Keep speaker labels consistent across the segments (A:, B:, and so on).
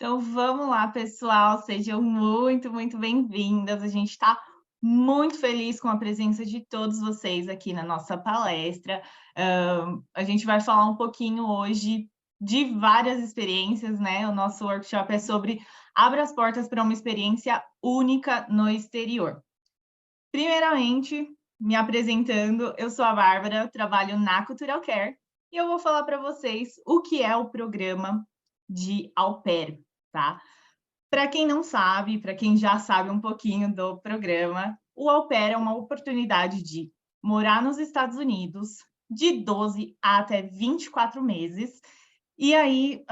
A: Então vamos lá, pessoal, sejam muito bem-vindas. A gente está muito feliz com a presença de todos vocês aqui na nossa palestra. A gente vai falar um pouquinho hoje de várias experiências, né? O nosso workshop é sobre Abra as portas para uma experiência única no exterior. Primeiramente, me apresentando, eu sou a Bárbara, trabalho na Cultural Care e eu vou falar para vocês o que é o programa de Au Pair, tá? Para quem não sabe, para quem já sabe um pouquinho do programa, o Au Pair é uma oportunidade de morar nos Estados Unidos de 12 até 24 meses. E aí,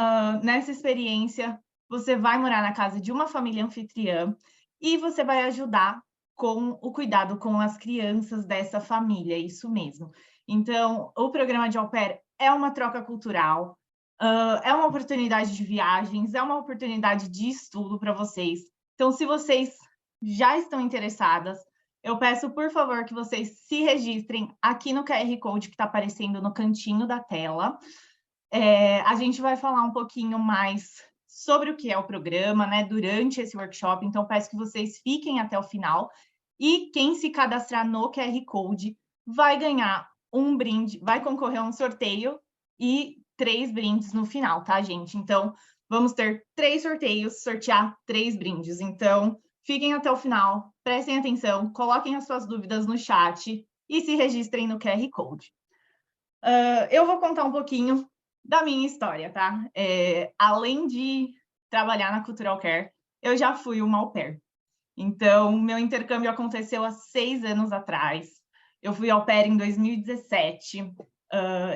A: nessa experiência, você vai morar na casa de uma família anfitriã e você vai ajudar com o cuidado com as crianças dessa família, isso mesmo. Então, o programa de Au Pair é uma troca cultural, é uma oportunidade de viagens, é uma oportunidade de estudo para vocês. Então, se vocês já estão interessadas, eu peço, por favor, que vocês se registrem aqui no QR Code que está aparecendo no cantinho da tela. A gente vai falar um pouquinho mais sobre o que é o programa, né, durante esse workshop, então peço que vocês fiquem até o final. E quem se cadastrar no QR Code vai ganhar um brinde, vai concorrer a um sorteio e 3 brindes no final, tá, gente? Então, vamos ter 3 sorteios, sortear 3 brindes. Então, fiquem até o final, prestem atenção, coloquem as suas dúvidas no chat e se registrem no QR Code. Eu vou contar um pouquinho da minha história, tá? Além de trabalhar na Cultural Care, eu já fui uma au pair. Então, meu intercâmbio aconteceu há 6 anos atrás. Eu fui au pair em 2017.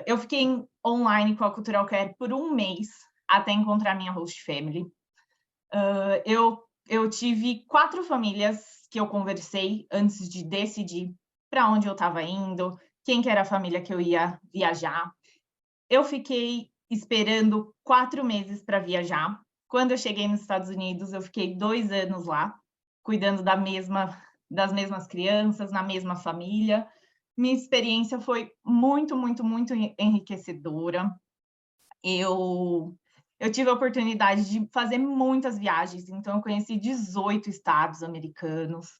A: Eu fiquei online com a Cultural Care por 1 mês, até encontrar minha host family. Eu tive 4 famílias que eu conversei antes de decidir para onde eu estava indo, quem que era a família que eu ia viajar. Eu fiquei esperando 4 meses para viajar. Quando eu cheguei nos Estados Unidos, eu fiquei 2 anos lá, cuidando das mesmas crianças, na mesma família. Minha experiência foi muito enriquecedora. Eu tive a oportunidade de fazer muitas viagens, então eu conheci 18 estados americanos.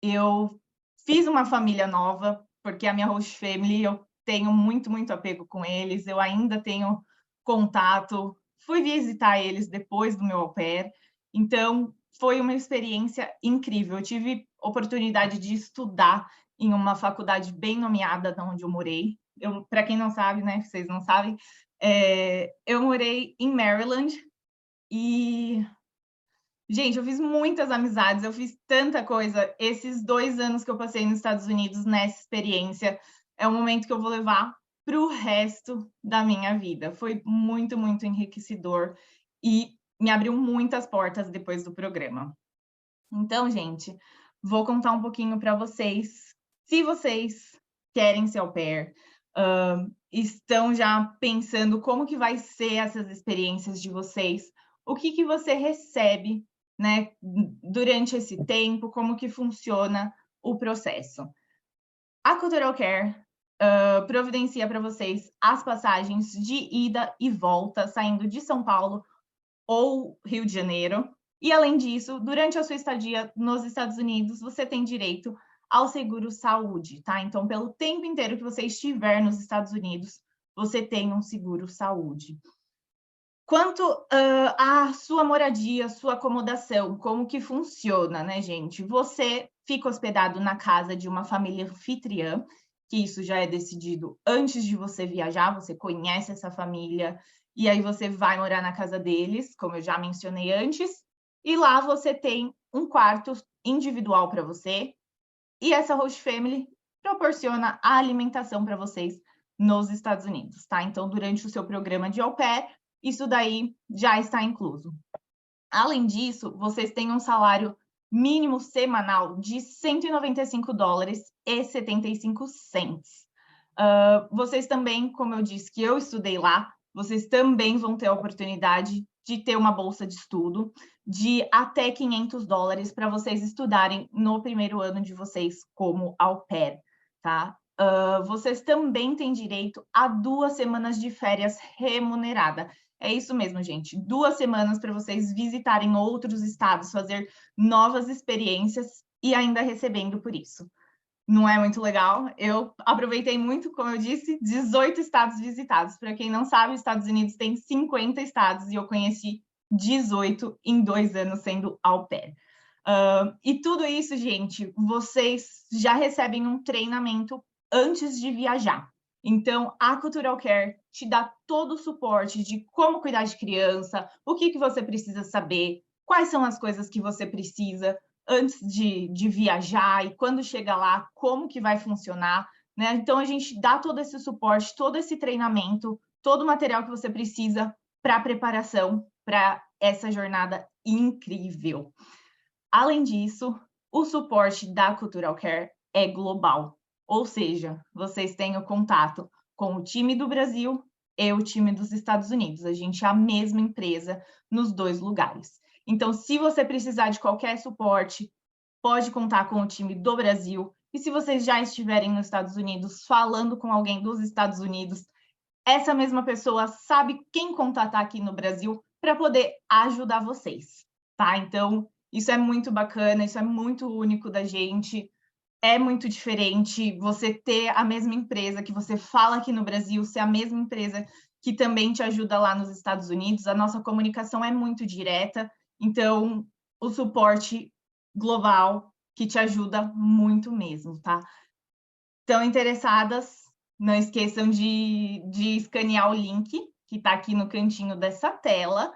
A: Eu fiz uma família nova, porque a minha host family, eu tenho muito apego com eles, eu ainda tenho contato, fui visitar eles depois do meu au pair, então foi uma experiência incrível. Eu tive oportunidade de estudar em uma faculdade bem nomeada de onde eu morei. Para quem não sabe, né, vocês não sabem, eu morei em Maryland e gente, eu fiz muitas amizades, eu fiz tanta coisa. Esses 2 anos que eu passei nos Estados Unidos nessa experiência, é um momento que eu vou levar para o resto da minha vida. Foi muito enriquecedor e me abriu muitas portas depois do programa. Então, gente, vou contar um pouquinho para vocês. Se vocês querem ser au pair, estão já pensando como que vai ser essas experiências de vocês, o que você recebe, né, durante esse tempo, como que funciona o processo. A Cultural Care providencia para vocês as passagens de ida e volta, saindo de São Paulo ou Rio de Janeiro. E, além disso, durante a sua estadia nos Estados Unidos, você tem direito ao seguro saúde, tá? Então, pelo tempo inteiro que você estiver nos Estados Unidos, você tem um seguro saúde. Quanto à sua moradia, sua acomodação, como que funciona, né, gente? Você fica hospedado na casa de uma família anfitriã, que isso já é decidido antes de você viajar, você conhece essa família, e aí você vai morar na casa deles, como eu já mencionei antes, e lá você tem um quarto individual para você, e essa host family proporciona a alimentação para vocês nos Estados Unidos, tá? Então, durante o seu programa de au pair, isso daí já está incluso. Além disso, vocês têm um salário mínimo semanal de $195,75. Vocês também, como eu disse que eu estudei lá, vocês também vão ter a oportunidade de ter uma bolsa de estudo de até $500 para vocês estudarem no primeiro ano de vocês como au pair, tá? Vocês também têm direito a 2 semanas de férias remunerada. É isso mesmo, gente. 2 semanas para vocês visitarem outros estados, fazer novas experiências e ainda recebendo por isso. Não é muito legal? Eu aproveitei muito, como eu disse, 18 estados visitados. Para quem não sabe, os Estados Unidos tem 50 estados e eu conheci 18 em 2 anos sendo au pair. E tudo isso, gente, vocês já recebem um treinamento antes de viajar. Então, a Cultural Care te dá todo o suporte de como cuidar de criança, o que você precisa saber, quais são as coisas que você precisa antes de viajar e quando chega lá, como que vai funcionar, né? Então, a gente dá todo esse suporte, todo esse treinamento, todo o material que você precisa para a preparação para essa jornada incrível. Além disso, o suporte da Cultural Care é global, ou seja, vocês têm o contato com o time do Brasil e o time dos Estados Unidos. A gente é a mesma empresa nos 2 lugares. Então, se você precisar de qualquer suporte, pode contar com o time do Brasil. E se vocês já estiverem nos Estados Unidos falando com alguém dos Estados Unidos, essa mesma pessoa sabe quem contatar aqui no Brasil para poder ajudar vocês, tá? Então, isso é muito bacana, isso é muito único da gente, é muito diferente você ter a mesma empresa que você fala aqui no Brasil, ser a mesma empresa que também te ajuda lá nos Estados Unidos. A nossa comunicação é muito direta, então o suporte global que te ajuda muito mesmo, tá? Estão interessadas? Não esqueçam de escanear o link que está aqui no cantinho dessa tela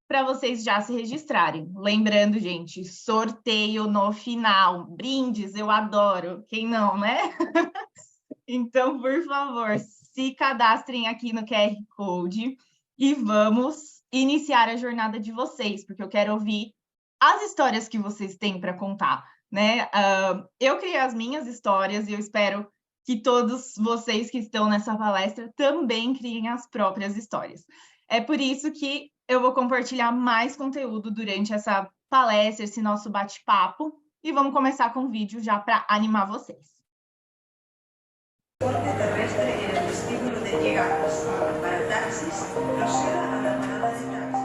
A: para vocês já se registrarem. Lembrando, gente, sorteio no final. Brindes, eu adoro. Quem não, né? Então, por favor, se cadastrem aqui no QR Code e vamos iniciar a jornada de vocês, porque eu quero ouvir as histórias que vocês têm para contar, né? Eu criei as minhas histórias e eu espero que todos vocês que estão nessa palestra também criem as próprias histórias. É por isso que eu vou compartilhar mais conteúdo durante essa palestra, esse nosso bate-papo, e vamos começar com o vídeo já para animar vocês.
B: Transporte terrestre en el vestíbulo de llegadas. Para taxis, prosega a la parada de taxis.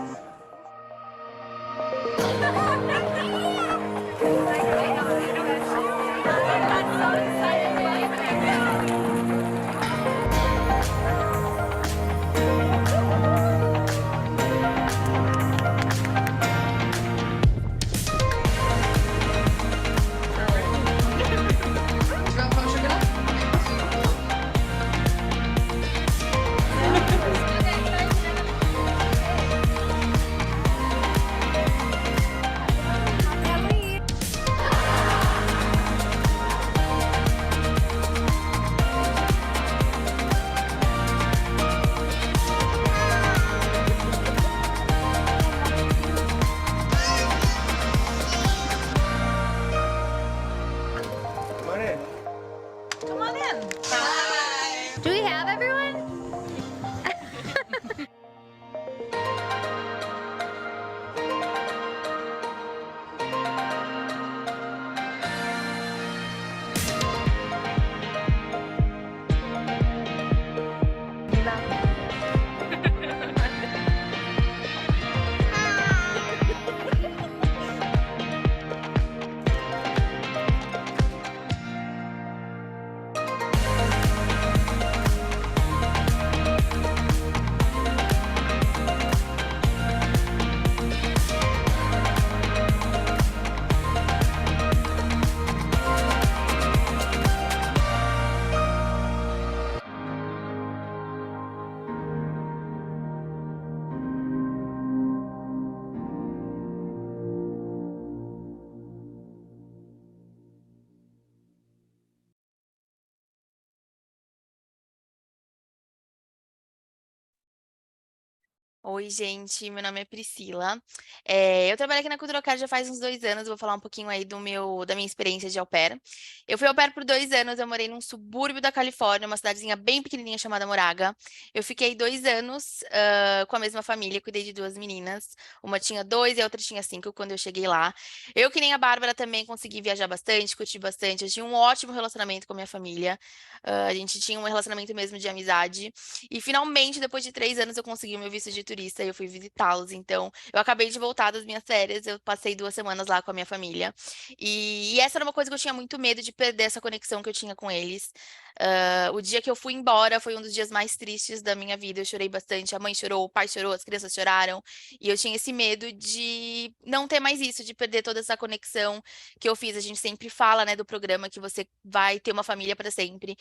C: Do we have everyone?
D: Oi, gente, meu nome é Priscila. Eu trabalho aqui na Cultural Care já faz uns 2 anos, vou falar um pouquinho aí da minha experiência de au pair. Eu fui au pair por 2 anos, eu morei num subúrbio da Califórnia, uma cidadezinha bem pequenininha chamada Moraga. Eu fiquei 2 anos com a mesma família, cuidei de 2 meninas. Uma tinha 2 e a outra tinha 5 quando eu cheguei lá. Eu, que nem a Bárbara, também consegui viajar bastante, curtir bastante. Eu tinha um ótimo relacionamento com a minha família. A gente tinha um relacionamento mesmo de amizade. E finalmente, depois de 3 anos, eu consegui o meu visto de turista e eu fui visitá-los. Então, eu acabei de voltar das minhas férias, eu passei 2 semanas lá com a minha família. E essa era uma coisa que eu tinha muito medo de perder essa conexão que eu tinha com eles. O dia que eu fui embora foi um dos dias mais tristes da minha vida. Eu chorei bastante, a mãe chorou, o pai chorou, as crianças choraram. E eu tinha esse medo de não ter mais isso, de perder toda essa conexão que eu fiz. A gente sempre fala, né, do programa que você vai ter uma família para sempre.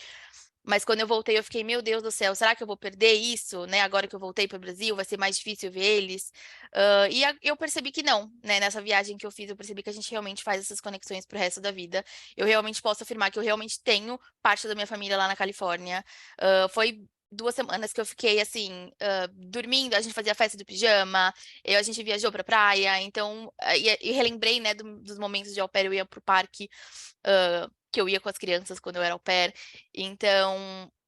D: Mas quando eu voltei, eu fiquei, meu Deus do céu, será que eu vou perder isso, né? Agora que eu voltei para o Brasil, vai ser mais difícil ver eles. Eu percebi que não, né? Nessa viagem que eu fiz, eu percebi que a gente realmente faz essas conexões pro resto da vida. Eu realmente posso afirmar que eu realmente tenho parte da minha família lá na Califórnia. Foi 2 semanas que eu fiquei assim, dormindo, a gente fazia festa do pijama, a gente viajou pra praia, então, e relembrei, né, dos momentos de au pair, eu ia pro parque, que eu ia com as crianças quando eu era au pair. Então,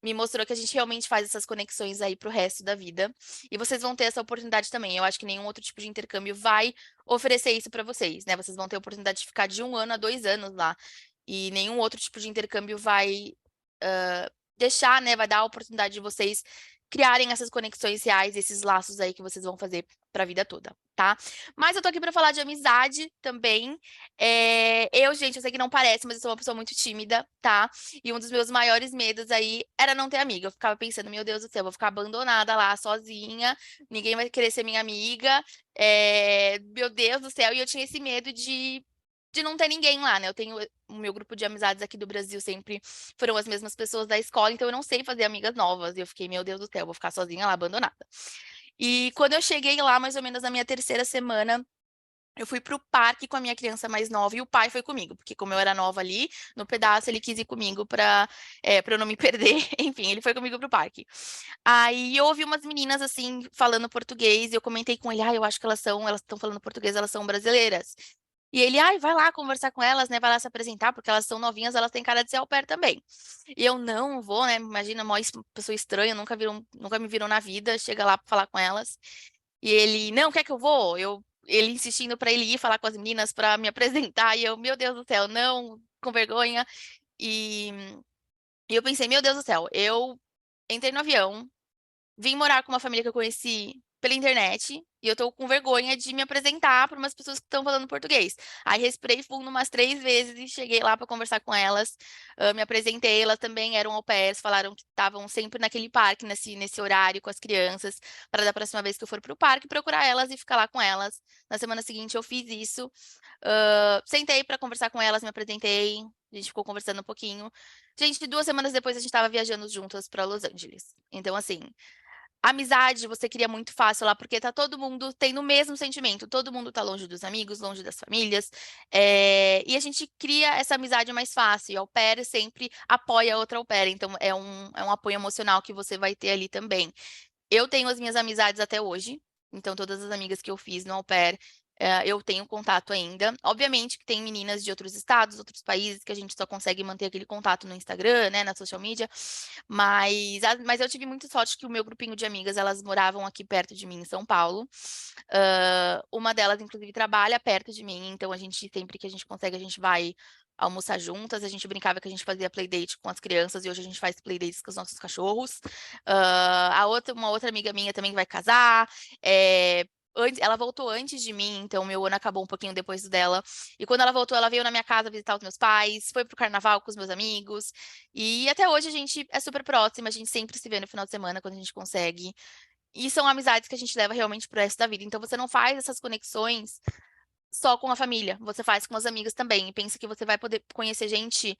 D: me mostrou que a gente realmente faz essas conexões aí pro resto da vida. E vocês vão ter essa oportunidade também. Eu acho que nenhum outro tipo de intercâmbio vai oferecer isso para vocês, né? Vocês vão ter a oportunidade de ficar de 1 ano a 2 anos lá. E nenhum outro tipo de intercâmbio vai deixar, né? Vai dar a oportunidade de vocês criarem essas conexões reais, esses laços aí que vocês vão fazer para a vida toda, tá? Mas eu tô aqui para falar de amizade também. Gente, eu sei que não parece, mas eu sou uma pessoa muito tímida, tá? E um dos meus maiores medos aí era não ter amiga. Eu ficava pensando, meu Deus do céu, eu vou ficar abandonada lá, sozinha, ninguém vai querer ser minha amiga. Meu Deus do céu, e eu tinha esse medo de não ter ninguém lá, né? Eu tenho o meu grupo de amizades aqui do Brasil sempre foram as mesmas pessoas da escola, então eu não sei fazer amigas novas. E eu fiquei, meu Deus do céu, vou ficar sozinha lá, abandonada. E quando eu cheguei lá, mais ou menos na minha terceira semana, eu fui pro parque com a minha criança mais nova e o pai foi comigo, porque como eu era nova ali, no pedaço, ele quis ir comigo pra eu não me perder. Enfim, ele foi comigo pro parque. Aí eu ouvi umas meninas assim falando português e eu comentei com ele, eu acho que elas estão falando português, elas são brasileiras. E ele, vai lá conversar com elas, né? Vai lá se apresentar, porque elas são novinhas, elas têm cara de ser au pair também. E eu não vou, né? Imagina, uma pessoa estranha, nunca me viram na vida, chega lá pra falar com elas. E ele, não, quer que eu vou? Ele insistindo pra ele ir falar com as meninas pra me apresentar. E eu, meu Deus do céu, não, com vergonha. E, e eu pensei, meu Deus do céu, eu entrei no avião, vim morar com uma família que eu conheci pela internet e eu tô com vergonha de me apresentar para umas pessoas que estão falando português. Aí respirei fundo umas 3 vezes e cheguei lá para conversar com elas. Me apresentei, elas também eram au pairs, falaram que estavam sempre naquele parque, nesse horário com as crianças, para da próxima vez que eu for pro parque, procurar elas e ficar lá com elas. Na semana seguinte eu fiz isso. Sentei para conversar com elas, me apresentei, a gente ficou conversando um pouquinho. Gente, 2 semanas depois a gente estava viajando juntas para Los Angeles. Então, assim, amizade você cria muito fácil lá, porque tá todo mundo tendo o mesmo sentimento, todo mundo tá longe dos amigos, longe das famílias, e a gente cria essa amizade mais fácil, e au pair sempre apoia a outra au pair, então é um apoio emocional que você vai ter ali também. Eu tenho as minhas amizades até hoje, então todas as amigas que eu fiz no au pair, eu tenho contato ainda. Obviamente que tem meninas de outros estados, outros países, que a gente só consegue manter aquele contato no Instagram, né, na social media, mas eu tive muita sorte que o meu grupinho de amigas, elas moravam aqui perto de mim, em São Paulo. Uma delas, inclusive, trabalha perto de mim, então sempre que a gente consegue, a gente vai almoçar juntas. A gente brincava que a gente fazia playdate com as crianças e hoje a gente faz playdates com os nossos cachorros. Uma outra amiga minha também vai casar. Ela voltou antes de mim, então meu ano acabou um pouquinho depois do dela. E quando ela voltou, ela veio na minha casa visitar os meus pais, foi pro carnaval com os meus amigos. E até hoje a gente é super próxima, a gente sempre se vê no final de semana quando a gente consegue. E são amizades que a gente leva realmente pro resto da vida. Então você não faz essas conexões só com a família, você faz com as amigas também. E pensa que você vai poder conhecer gente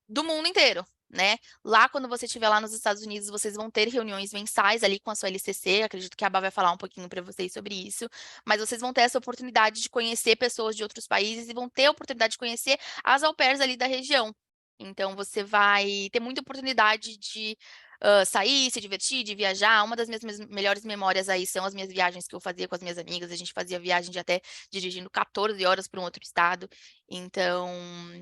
D: do mundo inteiro, né? Lá, quando você estiver lá nos Estados Unidos, vocês vão ter reuniões mensais ali com a sua LCC. Acredito que a Bá vai falar um pouquinho para vocês sobre isso. Mas vocês vão ter essa oportunidade de conhecer pessoas de outros países e vão ter a oportunidade de conhecer as au pairs ali da região. Então, você vai ter muita oportunidade de sair, se divertir, de viajar. Uma das minhas melhores memórias aí são as minhas viagens que eu fazia com as minhas amigas. A gente fazia viagem de até dirigindo 14 horas para um outro estado. Então,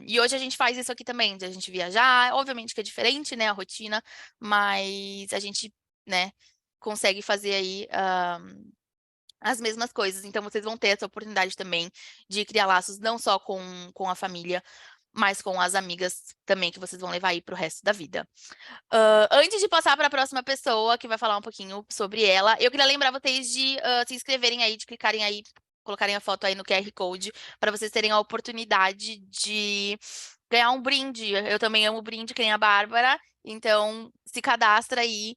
D: e hoje a gente faz isso aqui também, de a gente viajar. Obviamente que é diferente, né, a rotina, mas a gente, né, consegue fazer aí as mesmas coisas. Então, vocês vão ter essa oportunidade também de criar laços não só com a família, mas com as amigas também que vocês vão levar aí pro resto da vida. Antes de passar para a próxima pessoa, que vai falar um pouquinho sobre ela, eu queria lembrar vocês de se inscreverem aí, de clicarem aí, colocarem a foto aí no QR Code, para vocês terem a oportunidade de ganhar um brinde. Eu também amo brinde, que nem a Bárbara, então se cadastra aí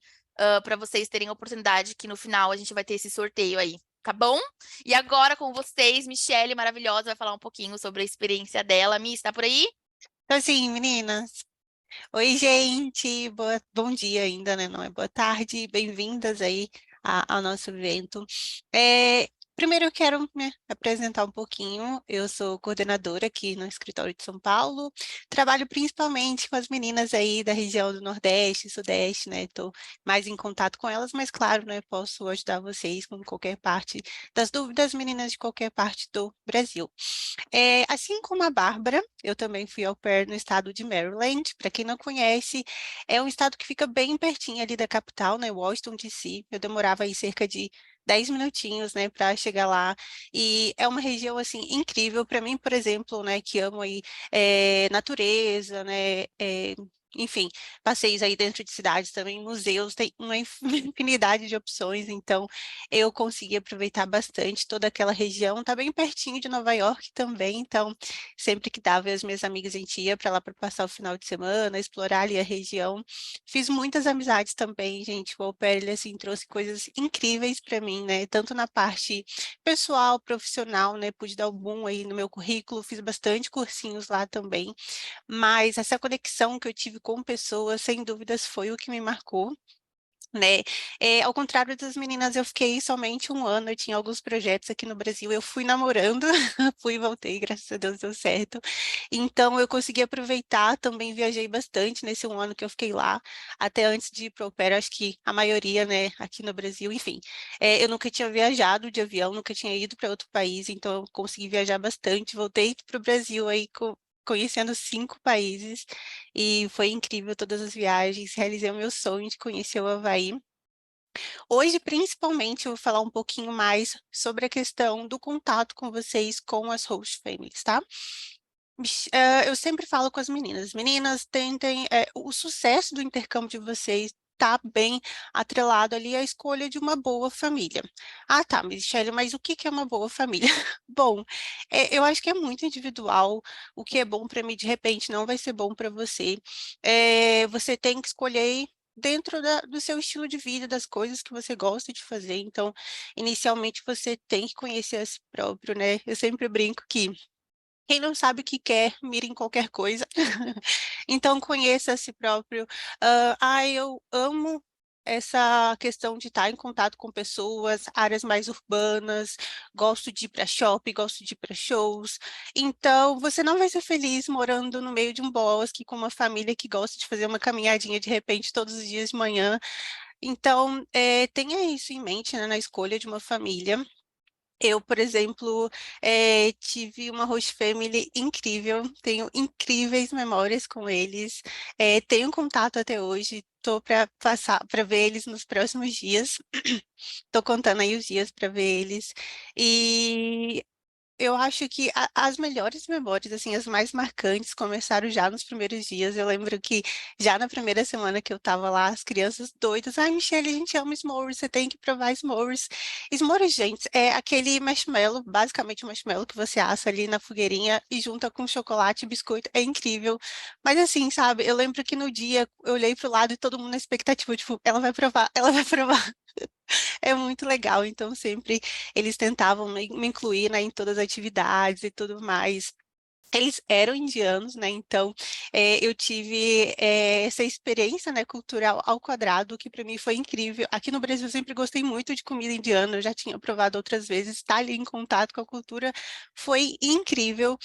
D: para vocês terem a oportunidade, que no final a gente vai ter esse sorteio aí. Tá bom? E agora com vocês, Michelle, maravilhosa, vai falar um pouquinho sobre a experiência dela. Mi, está por aí?
E: Então, assim, meninas. Oi, gente. Bom dia ainda, né? Não é boa tarde. Bem-vindas aí ao nosso evento. Primeiro eu quero me apresentar um pouquinho. Eu sou coordenadora aqui no escritório de São Paulo. Trabalho principalmente com as meninas aí da região do Nordeste, Sudeste, né? Estou mais em contato com elas, mas claro, né? Posso ajudar vocês com qualquer parte das dúvidas, meninas de qualquer parte do Brasil. Assim como a Bárbara, eu também fui au pair no estado de Maryland. Para quem não conhece, é um estado que fica bem pertinho ali da capital, né, Washington, D.C. Eu demorava aí cerca de 10 minutinhos, né, para chegar lá. E é uma região, assim, incrível. Para mim, por exemplo, né, que amo aí natureza, né, enfim, passeios aí dentro de cidades também, museus, tem uma infinidade de opções, então eu consegui aproveitar bastante toda aquela região, tá bem pertinho de Nova York também, então sempre que dava, eu e as minhas amigas a gente ia para lá para passar o final de semana, explorar ali a região. Fiz muitas amizades também, gente, o au pair, ele assim trouxe coisas incríveis para mim, né, tanto na parte pessoal, profissional, né, pude dar um boom aí no meu currículo, fiz bastante cursinhos lá também, mas essa conexão que eu tive com pessoas, sem dúvidas, foi o que me marcou, né? Ao contrário das meninas, eu fiquei somente um ano, eu tinha alguns projetos aqui no Brasil, eu fui namorando, fui e voltei, graças a Deus deu certo. Então, eu consegui aproveitar, também viajei bastante nesse um ano que eu fiquei lá, até antes de ir para o au pair, acho que a maioria, né, aqui no Brasil, enfim. Eu nunca tinha viajado de avião, nunca tinha ido para outro país, então eu consegui viajar bastante, voltei para o Brasil aí conhecendo 5 países, e foi incrível todas as viagens, realizei o meu sonho de conhecer o Havaí. Hoje, principalmente, eu vou falar um pouquinho mais sobre a questão do contato com vocês, com as host families, tá? Eu sempre falo com as meninas, tentem, o sucesso do intercâmbio de vocês está bem atrelado ali à escolha de uma boa família. Ah, tá, Michelle, mas o que que é uma boa família? Bom, eu acho que é muito individual. O que é bom para mim, de repente, não vai ser bom para você. Você tem que escolher dentro do seu estilo de vida, das coisas que você gosta de fazer. Então, inicialmente, você tem que conhecer a si próprio, né? Eu sempre brinco que quem não sabe o que quer, mira em qualquer coisa. Então, conheça a si próprio. Eu amo essa questão de estar em contato com pessoas, áreas mais urbanas, gosto de ir para shopping, gosto de ir para shows. Então, você não vai ser feliz morando no meio de um bosque com uma família que gosta de fazer uma caminhadinha de repente todos os dias de manhã. Então, tenha isso em mente, né, na escolha de uma família. Eu, por exemplo, tive uma host family incrível, tenho incríveis memórias com eles, tenho contato até hoje, estou para ver eles nos próximos dias, estou contando aí os dias para ver eles, e eu acho que as melhores memórias, assim, as mais marcantes, começaram já nos primeiros dias. Eu lembro que já na primeira semana que eu tava lá, as crianças doidas, ai, Michelle, a gente ama s'mores, você tem que provar s'mores. S'mores, gente, é aquele marshmallow, basicamente um marshmallow que você assa ali na fogueirinha e junta com chocolate e biscoito, é incrível. Mas assim, sabe, eu lembro que no dia eu olhei pro lado e todo mundo na expectativa, tipo, ela vai provar, ela vai provar. É muito legal, então sempre eles tentavam me incluir, né, em todas as atividades e tudo mais. Eles eram indianos, né? Então eu tive essa experiência, né, cultural ao quadrado, que para mim foi incrível. Aqui no Brasil eu sempre gostei muito de comida indiana, eu já tinha provado outras vezes, estar ali em contato com a cultura foi incrível.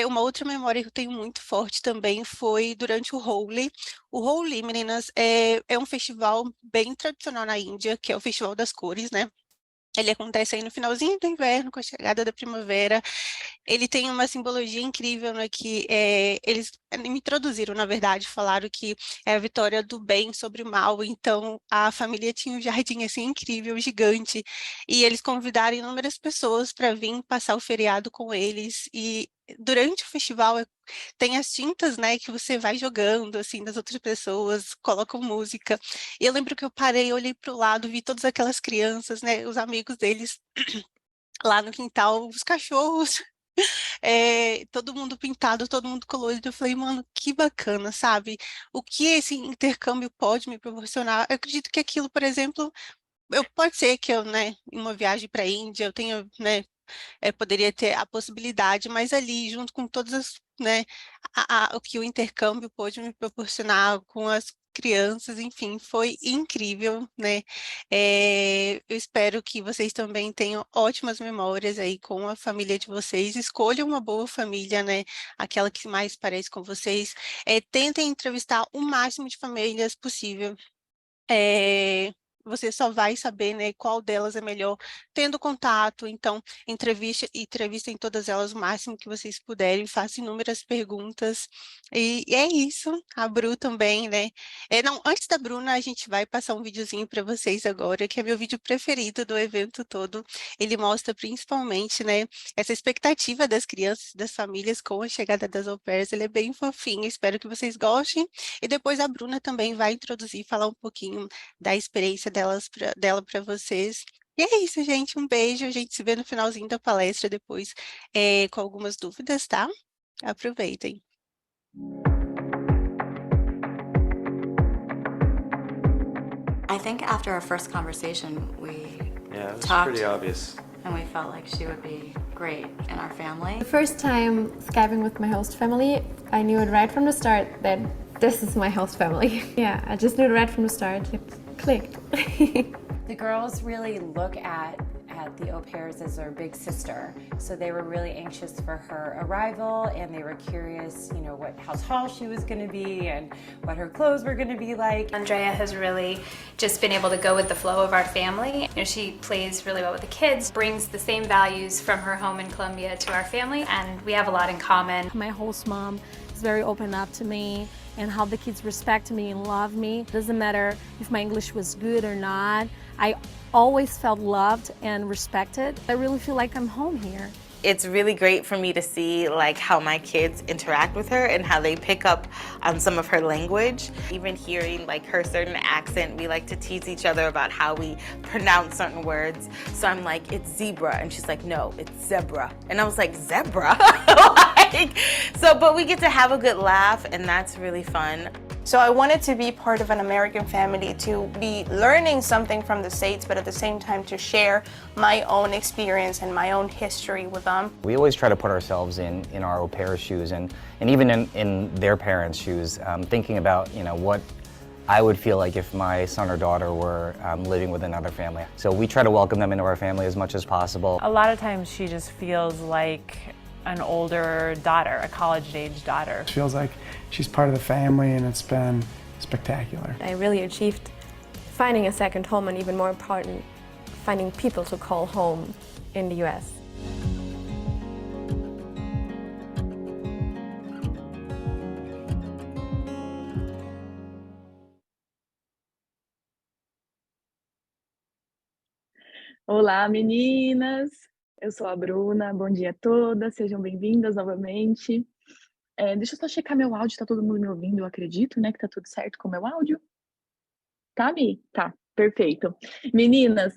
E: Uma outra memória que eu tenho muito forte também foi durante o Holi. O Holi, meninas, é um festival bem tradicional na Índia, que é o Festival das Cores, né? Ele acontece aí no finalzinho do inverno, com a chegada da primavera. Ele tem uma simbologia incrível, né, que eles me introduziram, na verdade, falaram que é a vitória do bem sobre o mal, então a família tinha um jardim assim incrível, gigante, e eles convidaram inúmeras pessoas para vir passar o feriado com eles, e durante o festival tem as tintas, né, que você vai jogando, assim, das outras pessoas, colocam música. E eu lembro que eu parei, olhei para o lado, vi todas aquelas crianças, né, os amigos deles lá no quintal, os cachorros, todo mundo pintado, todo mundo colorido. Eu falei, mano, que bacana, sabe? O que esse intercâmbio pode me proporcionar? Eu acredito que aquilo, por exemplo, pode ser que eu, né, em uma viagem para a Índia, eu tenha, né, poderia ter a possibilidade, mas ali, junto com todas as, né, o que o intercâmbio pôde me proporcionar com as crianças, enfim, foi incrível, né? Eu espero que vocês também tenham ótimas memórias aí com a família de vocês. Escolham uma boa família, né? Aquela que mais parece com vocês. Tentem entrevistar o máximo de famílias possível. Você só vai saber, né, qual delas é melhor tendo contato. Então, entrevistem todas elas o máximo que vocês puderem, façam inúmeras perguntas. E é isso. A Bru também, né? Não, antes da Bruna, a gente vai passar um videozinho para vocês agora, que é meu vídeo preferido do evento todo. Ele mostra principalmente, né, essa expectativa das crianças, das famílias com a chegada das au pairs. Ele é bem fofinho, espero que vocês gostem. E depois a Bruna também vai introduzir, falar um pouquinho da experiência dela para vocês. E é isso, gente. Um beijo. A gente se vê no finalzinho da palestra depois, com algumas dúvidas, tá? Aproveitem.
F: I think after our first conversation,
G: Yeah, it was
F: talked
G: pretty obvious.
F: and we felt like she would be great in our family.
C: The first time Skyping with my host family, I knew it right from the start that this is my host family. Yeah, I just knew it right from the start. It clicked.
H: The girls really look at the au pairs as their big sister, so they were really anxious for her arrival, and they were curious, you know, how tall she was going to be and what her clothes were going to be like.
I: Andrea has really just been able to go with the flow of our family. You know, she plays really well with the kids, brings the same values from her home in Colombia to our family, and we have a lot in common.
J: My host mom is very open up to me and how the kids respect me and love me. Doesn't matter if my English was good or not. I always felt loved and respected. I really feel like I'm home here.
K: It's really great for me to see like how my kids interact with her and how they pick up on some of her language. Even hearing like her certain accent, we like to tease each other about how we pronounce certain words. So I'm like, it's zebra, and she's like, no, it's zebra. And I was like, zebra? But we get to have a good laugh, and that's really fun.
L: So I wanted to be part of an American family, to be learning something from the States, but at the same time to share my own experience and my own history with them.
M: We always try to put ourselves in our au pair's shoes and even in their parents' shoes, thinking about, you know, what I would feel like if my son or daughter were living with another family. So we try to welcome them into our family as much as possible.
N: A lot of times she just feels like an older daughter, a college-age daughter.
O: It feels like she's part of the family, and it's been spectacular.
J: I really achieved finding a second home, and even more important, finding people to call home in the US.
P: Olá, meninas! Eu sou a Bruna, bom dia a todas, sejam bem-vindas novamente. Deixa eu só checar meu áudio, tá todo mundo me ouvindo, eu acredito, né, que tá tudo certo com o meu áudio. Tá, Mi? Tá, perfeito. Meninas,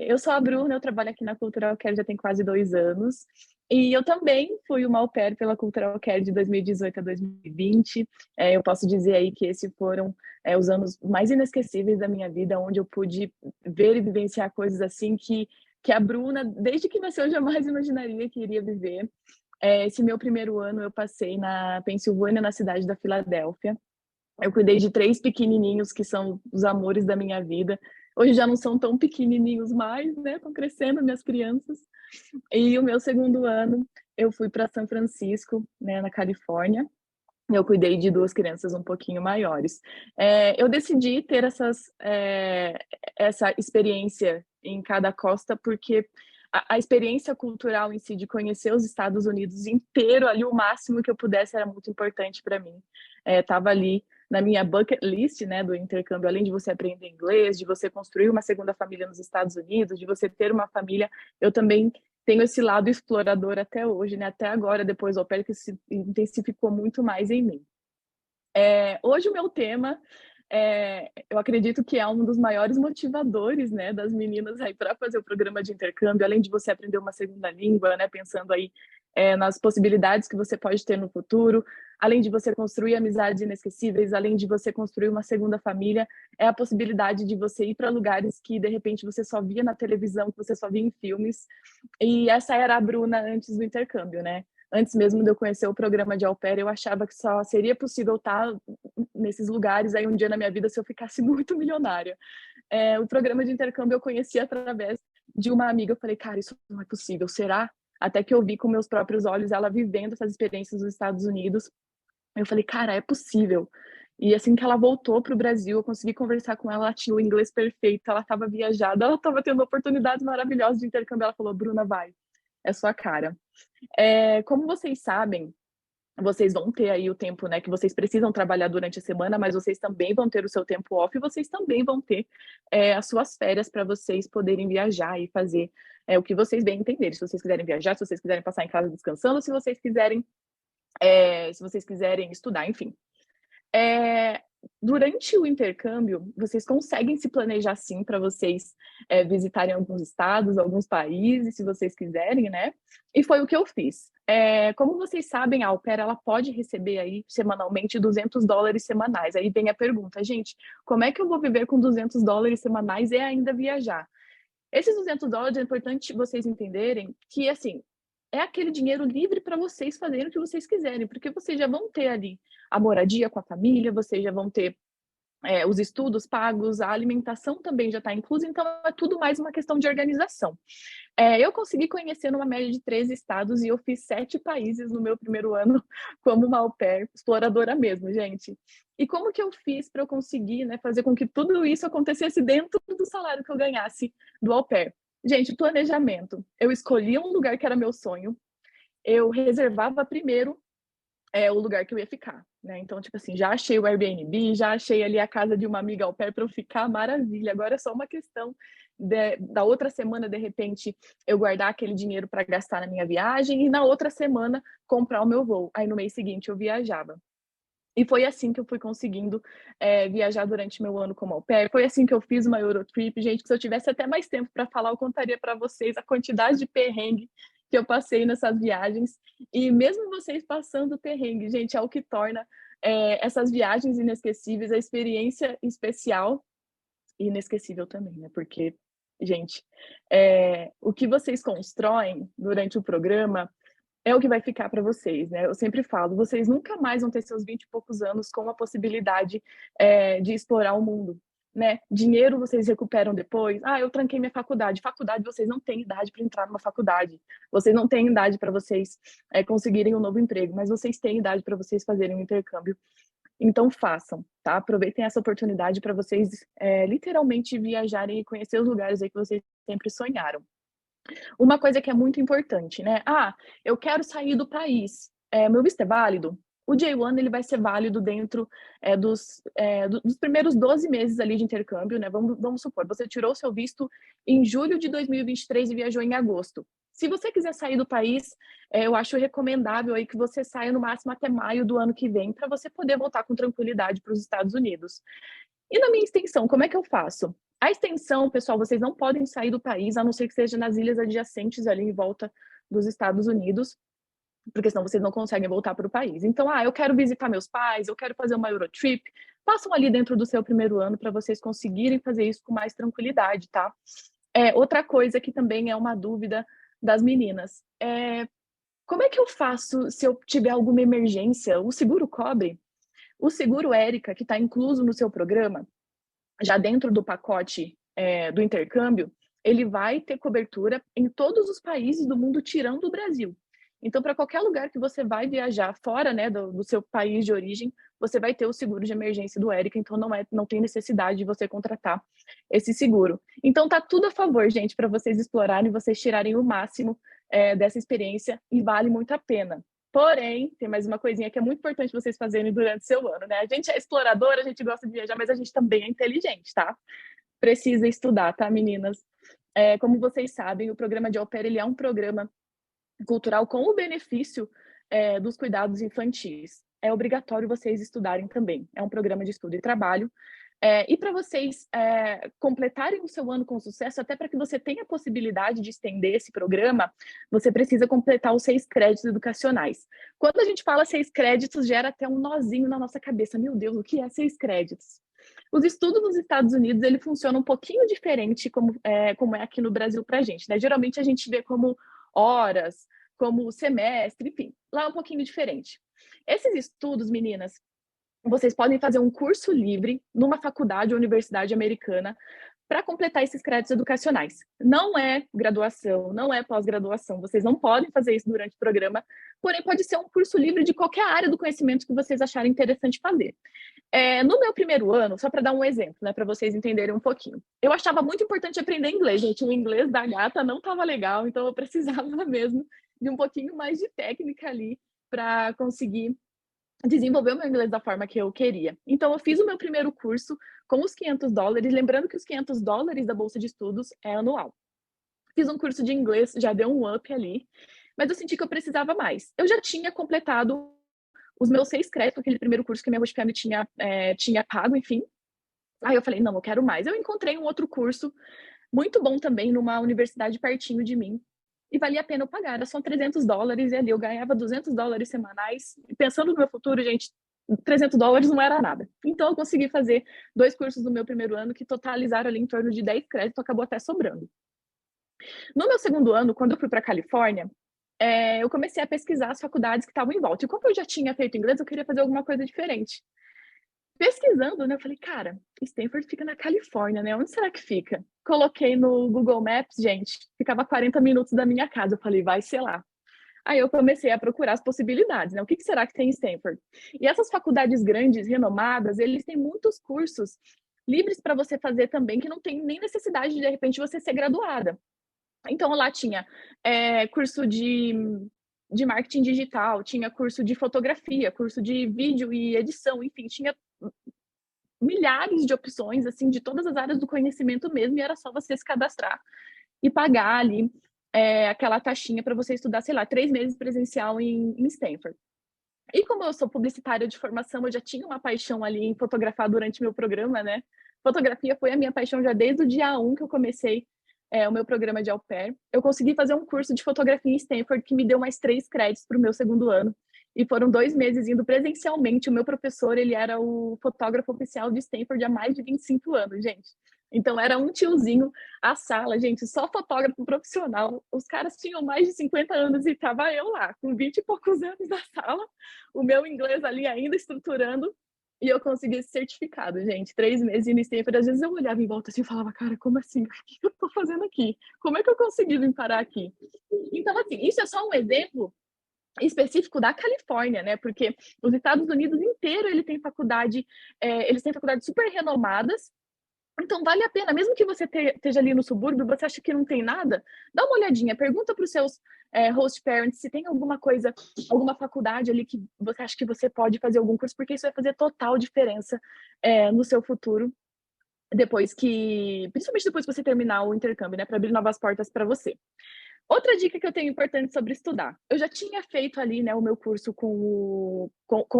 P: eu sou a Bruna, eu trabalho aqui na Cultural Care já tem quase 2 anos, e eu também fui uma au pair pela Cultural Care de 2018 a 2020. Eu posso dizer aí que esses foram os anos mais inesquecíveis da minha vida, onde eu pude ver e vivenciar coisas assim que a Bruna, desde que nasceu, eu jamais imaginaria que iria viver. Esse meu primeiro ano eu passei na Pensilvânia, na cidade da Filadélfia. Eu cuidei de 3 pequenininhos que são os amores da minha vida. Hoje já não são tão pequenininhos mais, né? Estão crescendo minhas crianças. E o meu segundo ano eu fui para São Francisco, né, na Califórnia. Eu cuidei de 2 crianças um pouquinho maiores. Eu decidi ter essa experiência em cada costa, porque a experiência cultural em si, de conhecer os Estados Unidos inteiro, ali o máximo que eu pudesse, era muito importante para mim. Estava ali na minha bucket list, né, do intercâmbio, além de você aprender inglês, de você construir uma segunda família nos Estados Unidos, de você ter uma família, eu também tenho esse lado explorador até hoje, né? Até agora, depois do au pair, que se intensificou muito mais em mim. Hoje o meu tema, eu acredito que é um dos maiores motivadores, né, das meninas aí para fazer o programa de intercâmbio, além de você aprender uma segunda língua, né, pensando aí nas possibilidades que você pode ter no futuro, além de você construir amizades inesquecíveis, além de você construir uma segunda família, é a possibilidade de você ir para lugares que, de repente, você só via na televisão, que você só via em filmes. E essa era a Bruna antes do intercâmbio, né? Antes mesmo de eu conhecer o programa de au pair, eu achava que só seria possível estar nesses lugares aí um dia na minha vida se eu ficasse muito milionária. O programa de intercâmbio eu conheci através de uma amiga. Eu falei, cara, isso não é possível, será? Até que eu vi com meus próprios olhos ela vivendo essas experiências nos Estados Unidos. Eu falei, cara, é possível. E assim que ela voltou para o Brasil, eu consegui conversar com ela, ela tinha o inglês perfeito, ela estava viajada, ela estava tendo oportunidades maravilhosas de intercâmbio. Ela falou, Bruna, vai, é sua cara. Como vocês sabem, vocês vão ter aí o tempo, né, que vocês precisam trabalhar durante a semana, mas vocês também vão ter o seu tempo off e vocês também vão ter as suas férias para vocês poderem viajar e fazer o que vocês bem entenderem. Se vocês quiserem viajar, se vocês quiserem passar em casa descansando, se vocês quiserem estudar, enfim. Durante o intercâmbio, vocês conseguem se planejar sim para vocês visitarem alguns estados, alguns países, se vocês quiserem, né? E foi o que eu fiz. Como vocês sabem, a au pair, ela pode receber aí semanalmente $200 semanais. Aí vem a pergunta, gente, como é que eu vou viver com $200 semanais e ainda viajar? Esses $200 é importante vocês entenderem que, assim, é aquele dinheiro livre para vocês fazerem o que vocês quiserem, porque vocês já vão ter ali a moradia com a família, vocês já vão ter os estudos pagos, a alimentação também já está inclusa, então é tudo mais uma questão de organização. Eu consegui conhecer numa média de 13 estados e eu fiz 7 países no meu primeiro ano como uma au pair, exploradora mesmo, gente. E como que eu fiz para eu conseguir, né, fazer com que tudo isso acontecesse dentro do salário que eu ganhasse do au pair? Gente, planejamento. Eu escolhi um lugar que era meu sonho, eu reservava primeiro o lugar que eu ia ficar, né? Então, tipo assim, já achei o Airbnb, já achei ali a casa de uma amiga au pair para eu ficar, maravilha. Agora é só uma questão da outra semana, de repente, eu guardar aquele dinheiro para gastar na minha viagem e na outra semana comprar o meu voo. Aí no mês seguinte eu viajava. E foi assim que eu fui conseguindo viajar durante meu ano como au pair. Foi assim que eu fiz uma Eurotrip. Gente, que se eu tivesse até mais tempo para falar, eu contaria para vocês a quantidade de perrengue que eu passei nessas viagens. E mesmo vocês passando perrengue, gente, é o que torna essas viagens inesquecíveis, a experiência especial e inesquecível também, né? Porque, gente, o que vocês constroem durante o programa é o que vai ficar para vocês, né? Eu sempre falo, vocês nunca mais vão ter seus 20 e poucos anos com a possibilidade de explorar o mundo, né? Dinheiro vocês recuperam depois. Eu tranquei minha faculdade. Faculdade, vocês não têm idade para entrar numa faculdade. Vocês não têm idade para vocês conseguirem um novo emprego, mas vocês têm idade para vocês fazerem um intercâmbio. Então façam, tá? Aproveitem essa oportunidade para vocês literalmente viajarem e conhecer os lugares aí que vocês sempre sonharam. Uma coisa que é muito importante, né? Eu quero sair do país. Meu visto é válido? O J1 ele vai ser válido dentro dos primeiros 12 meses ali de intercâmbio, né? Vamos supor, você tirou seu visto em julho de 2023 e viajou em agosto. Se você quiser sair do país, eu acho recomendável aí que você saia no máximo até maio do ano que vem, para você poder voltar com tranquilidade para os Estados Unidos. E na minha extensão, como é que eu faço? A extensão, pessoal, vocês não podem sair do país, a não ser que seja nas ilhas adjacentes ali em volta dos Estados Unidos, porque senão vocês não conseguem voltar para o país. Então, eu quero visitar meus pais, eu quero fazer uma Eurotrip, façam ali dentro do seu primeiro ano para vocês conseguirem fazer isso com mais tranquilidade, tá? Outra coisa que também é uma dúvida das meninas, como é que eu faço se eu tiver alguma emergência? O seguro cobre? O seguro Érica, que está incluso no seu programa, já dentro do pacote do intercâmbio, ele vai ter cobertura em todos os países do mundo, tirando o Brasil. Então, para qualquer lugar que você vai viajar fora, né, do seu país de origem, você vai ter o seguro de emergência do Érica, então não tem necessidade de você contratar esse seguro. Então, tá tudo a favor, gente, para vocês explorarem, vocês tirarem o máximo dessa experiência, e vale muito a pena. Porém, tem mais uma coisinha que é muito importante vocês fazerem durante o seu ano, né? A gente é exploradora, a gente gosta de viajar, mas a gente também é inteligente, tá? Precisa estudar, tá, meninas? Como vocês sabem, o programa de Au Pair, ele é um programa cultural com o benefício dos cuidados infantis. É obrigatório vocês estudarem também. É um programa de estudo e trabalho. E para vocês completarem o seu ano com sucesso, até para que você tenha a possibilidade de estender esse programa, você precisa completar os 6 créditos educacionais. Quando a gente fala 6 créditos, gera até um nozinho na nossa cabeça. Meu Deus, o que é 6 créditos? Os estudos nos Estados Unidos, ele funciona um pouquinho diferente como é aqui no Brasil para a gente, né? Geralmente a gente vê como horas, como semestre, enfim, lá é um pouquinho diferente. Esses estudos, meninas, vocês podem fazer um curso livre numa faculdade ou universidade americana para completar esses créditos educacionais. Não é graduação, não é pós-graduação, vocês não podem fazer isso durante o programa, porém pode ser um curso livre de qualquer área do conhecimento que vocês acharem interessante fazer. No meu primeiro ano, só para dar um exemplo, né, para vocês entenderem um pouquinho, eu achava muito importante aprender inglês, gente, o inglês da gata não estava legal, então eu precisava mesmo de um pouquinho mais de técnica ali para conseguir desenvolver o meu inglês da forma que eu queria. Então, eu fiz o meu primeiro curso com os $500, lembrando que os $500 da bolsa de estudos é anual. Fiz um curso de inglês, já deu um up ali, mas eu senti que eu precisava mais. Eu já tinha completado os meus 6 créditos, aquele primeiro curso que minha Host Family tinha pago, enfim. Aí eu falei, não, eu quero mais. Eu encontrei um outro curso, muito bom também, numa universidade pertinho de mim, e valia a pena eu pagar, era só $300, e ali eu ganhava $200 semanais, e pensando no meu futuro, gente, $300 não era nada. Então eu consegui fazer 2 cursos no meu primeiro ano, que totalizaram ali em torno de 10 créditos, acabou até sobrando. No meu segundo ano, quando eu fui para a Califórnia, eu comecei a pesquisar as faculdades que estavam em volta, e como eu já tinha feito inglês, eu queria fazer alguma coisa diferente. Pesquisando, né, eu falei, cara, Stanford fica na Califórnia, né? Onde será que fica? Coloquei no Google Maps, gente, ficava 40 minutos da minha casa. Eu falei, vai ser lá. Aí eu comecei a procurar as possibilidades, né? O que será que tem em Stanford? E essas faculdades grandes, renomadas, eles têm muitos cursos livres para você fazer também, que não tem nem necessidade de repente, você ser graduada. Então, lá tinha curso de marketing digital, tinha curso de fotografia, curso de vídeo e edição, enfim, tinha milhares de opções, assim, de todas as áreas do conhecimento mesmo, e era só você se cadastrar e pagar ali aquela taxinha para você estudar, sei lá, 3 meses presencial em Stanford. E como eu sou publicitária de formação, eu já tinha uma paixão ali em fotografar durante meu programa, né? Fotografia foi a minha paixão já desde o dia 1 que eu comecei o meu programa de Au Pair. Eu consegui fazer um curso de fotografia em Stanford que me deu mais 3 créditos para o meu segundo ano. E foram 2 meses indo presencialmente. O meu professor, ele era o fotógrafo oficial de Stanford há mais de 25 anos, gente. Então, era um tiozinho, a sala, gente, só fotógrafo profissional. Os caras tinham mais de 50 anos e estava eu lá, com 20 e poucos anos na sala, o meu inglês ali ainda estruturando, e eu consegui esse certificado, gente. 3 meses indo em Stanford, às vezes eu olhava em volta assim e falava, cara, como assim? O que eu estou fazendo aqui? Como é que eu consegui vir parar aqui? Então, assim, isso é só um exemplo específico da Califórnia, né? Porque os Estados Unidos inteiro eles têm faculdades super renomadas. Então vale a pena, mesmo que você esteja ali no subúrbio, você acha que não tem nada, dá uma olhadinha, pergunta para os seus host parents se tem alguma coisa, alguma faculdade ali que você acha que você pode fazer algum curso, porque isso vai fazer total diferença no seu futuro, principalmente depois que você terminar o intercâmbio, né? Para abrir novas portas para você. Outra dica que eu tenho importante sobre estudar. Eu já tinha feito ali, né, o meu curso com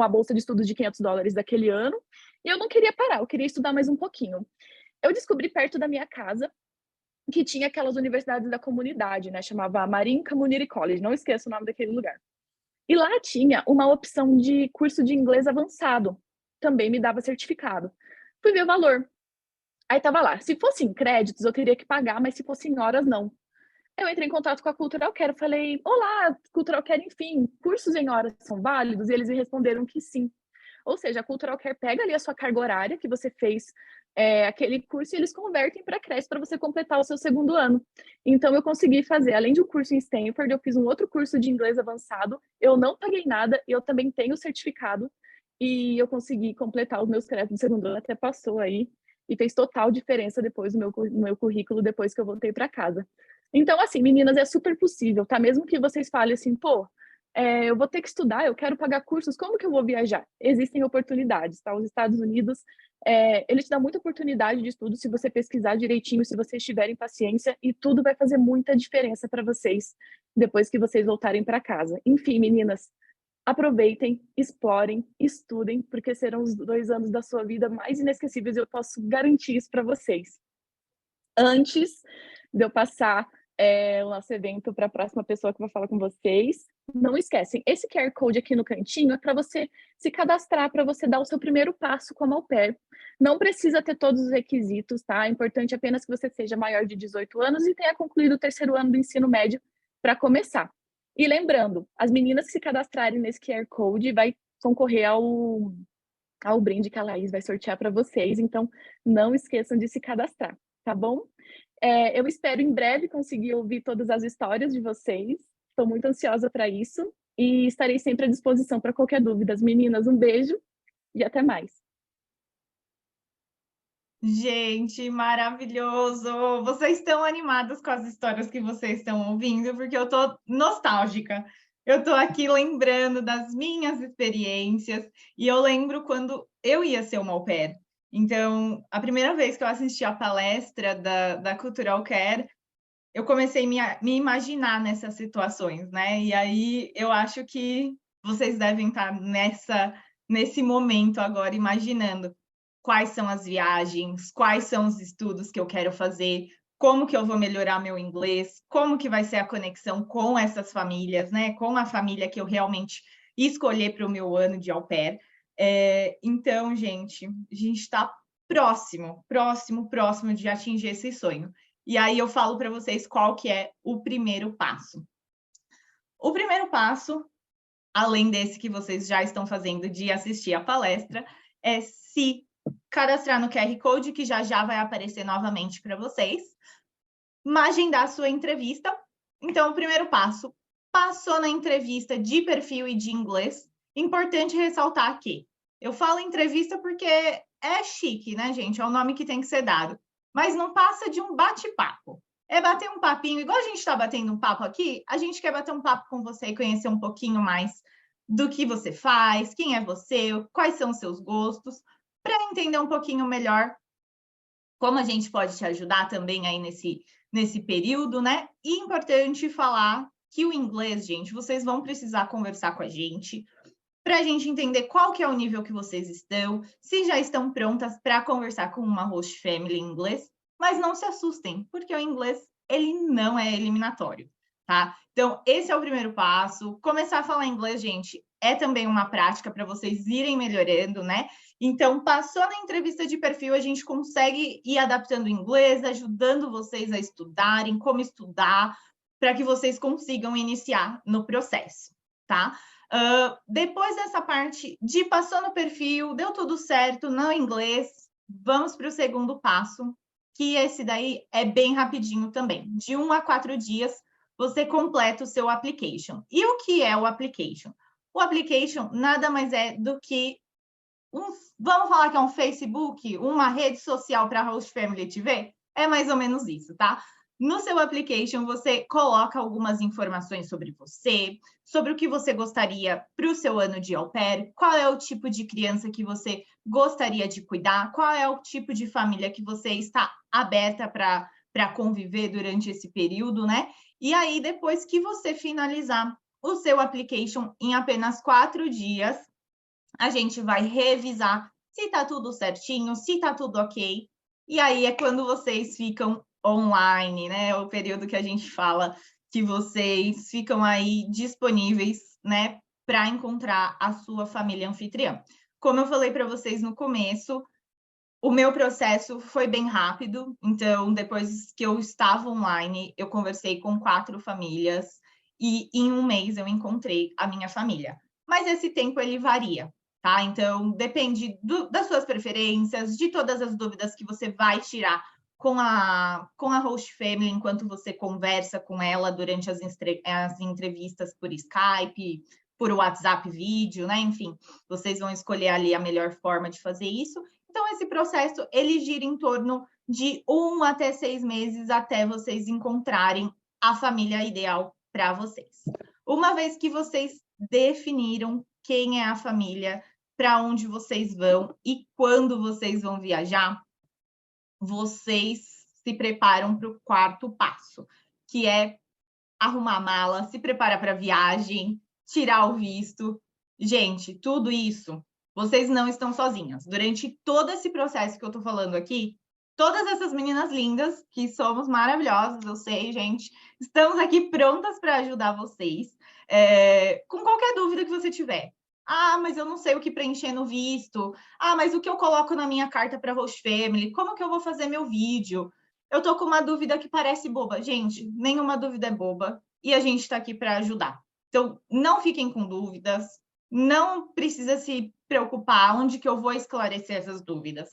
P: a bolsa de estudos de $500 daquele ano, e eu não queria parar, eu queria estudar mais um pouquinho. Eu descobri perto da minha casa que tinha aquelas universidades da comunidade, né, chamava Marin Community College, não esqueço o nome daquele lugar. E lá tinha uma opção de curso de inglês avançado, também me dava certificado. Fui ver o valor. Aí tava lá, se fosse em créditos eu teria que pagar, mas se fosse em horas não. Eu entrei em contato com a Cultural Care, falei, olá, Cultural Care, enfim, cursos em horas são válidos? E eles me responderam que sim. Ou seja, a Cultural Care pega ali a sua carga horária que você fez aquele curso e eles convertem para crédito para você completar o seu segundo ano. Então, eu consegui fazer, além de um curso em Stanford, eu fiz um outro curso de inglês avançado, eu não paguei nada, eu também tenho certificado e eu consegui completar os meus créditos do segundo ano, até passou aí, e fez total diferença depois no meu currículo, depois que eu voltei para casa. Então, assim, meninas, é super possível, tá? Mesmo que vocês falem assim, pô, eu vou ter que estudar, eu quero pagar cursos, como que eu vou viajar? Existem oportunidades, tá? Os Estados Unidos, ele te dá muita oportunidade de estudo se você pesquisar direitinho, se vocês tiverem paciência, e tudo vai fazer muita diferença para vocês depois que vocês voltarem para casa. Enfim, meninas, aproveitem, explorem, estudem, porque serão os 2 anos da sua vida mais inesquecíveis, eu posso garantir isso para vocês. Antes de eu passar o nosso evento para a próxima pessoa que vai falar com vocês, não esquecem, esse QR Code aqui no cantinho é para você se cadastrar, para você dar o seu primeiro passo como au pair. Não precisa ter todos os requisitos, tá? É importante apenas que você seja maior de 18 anos e tenha concluído o 3º ano do ensino médio para começar. E lembrando, as meninas que se cadastrarem nesse QR Code vai concorrer ao brinde que a Laís vai sortear para vocês, então não esqueçam de se cadastrar, tá bom? Eu espero em breve conseguir ouvir todas as histórias de vocês. Estou muito ansiosa para isso e estarei sempre à disposição para qualquer dúvida. Meninas, um beijo e até mais.
A: Gente, maravilhoso! Vocês estão animadas com as histórias que vocês estão ouvindo, porque eu estou nostálgica. Eu estou aqui lembrando das minhas experiências e eu lembro quando eu ia ser uma au pair. Então, a primeira vez que eu assisti a palestra da Cultural Care, eu comecei a me imaginar nessas situações, né? E aí eu acho que vocês devem estar nesse momento agora, imaginando quais são as viagens, quais são os estudos que eu quero fazer, como que eu vou melhorar meu inglês, como que vai ser a conexão com essas famílias, né? Com a família que eu realmente escolher para o meu ano de au pair. Então, gente, a gente está próximo de atingir esse sonho. E aí eu falo para vocês qual que é o primeiro passo. O primeiro passo, além desse que vocês já estão fazendo de assistir a palestra, é se cadastrar no QR Code, que já vai aparecer novamente para vocês, agendar a sua entrevista. Então, o primeiro passo, passou na entrevista de perfil e de inglês. Importante ressaltar aqui, eu falo entrevista porque é chique, né, gente? É o nome que tem que ser dado. Mas não passa de um bate-papo. É bater um papinho, igual a gente está batendo um papo aqui, a gente quer bater um papo com você e conhecer um pouquinho mais do que você faz, quem é você, quais são os seus gostos, para entender um pouquinho melhor como a gente pode te ajudar também aí nesse período, né? E importante falar que o inglês, gente, vocês vão precisar conversar com a gente para a gente entender qual que é o nível que vocês estão, se já estão prontas para conversar com uma host family em inglês, mas não se assustem, porque o inglês, ele não é eliminatório, tá? Então, esse é o primeiro passo. Começar a falar inglês, gente, é também uma prática para vocês irem melhorando, né? Então, passou na entrevista de perfil, a gente consegue ir adaptando o inglês, ajudando vocês a estudarem, como estudar, para que vocês consigam iniciar no processo, tá? Depois dessa parte de passou no perfil, deu tudo certo no inglês, vamos para o segundo passo, que esse daí é bem rapidinho também. De 1 a 4 dias, você completa o seu application. E o que é o application? O application nada mais é do que vamos falar que é um Facebook, uma rede social para a host family te ver? É mais ou menos isso, tá? No seu application, você coloca algumas informações sobre você, sobre o que você gostaria para o seu ano de au pair, qual é o tipo de criança que você gostaria de cuidar, qual é o tipo de família que você está aberta para conviver durante esse período, né? E aí, depois que você finalizar o seu application em apenas 4 dias, a gente vai revisar se está tudo certinho, se está tudo ok. E aí é quando vocês ficam online, né? O período que a gente fala que vocês ficam aí disponíveis, né, para encontrar a sua família anfitriã. Como eu falei para vocês no começo, o meu processo foi bem rápido. Então, depois que eu estava online, eu conversei com 4 famílias e em 1 mês eu encontrei a minha família. Mas esse tempo ele varia, tá? Então, depende das suas preferências, de todas as dúvidas que você vai tirar com a host family enquanto você conversa com ela durante as entrevistas por Skype, por WhatsApp vídeo, né? Enfim, vocês vão escolher ali a melhor forma de fazer isso. Então, esse processo, ele gira em torno de 1 até 6 meses até vocês encontrarem a família ideal para vocês. Uma vez que vocês definiram quem é a família, para onde vocês vão e quando vocês vão viajar, vocês se preparam para o quarto passo, que é arrumar a mala, se preparar para a viagem, tirar o visto. Gente, tudo isso, vocês não estão sozinhas. Durante todo esse processo que eu estou falando aqui, todas essas meninas lindas, que somos maravilhosas, eu sei, gente, estamos aqui prontas para ajudar vocês, com qualquer dúvida que você tiver. Ah, mas eu não sei o que preencher no visto. Ah, mas o que eu coloco na minha carta para host family? Como que eu vou fazer meu vídeo? Eu tô com uma dúvida que parece boba. Gente, nenhuma dúvida é boba e a gente está aqui para ajudar. Então, não fiquem com dúvidas, não precisa se preocupar onde que eu vou esclarecer essas dúvidas.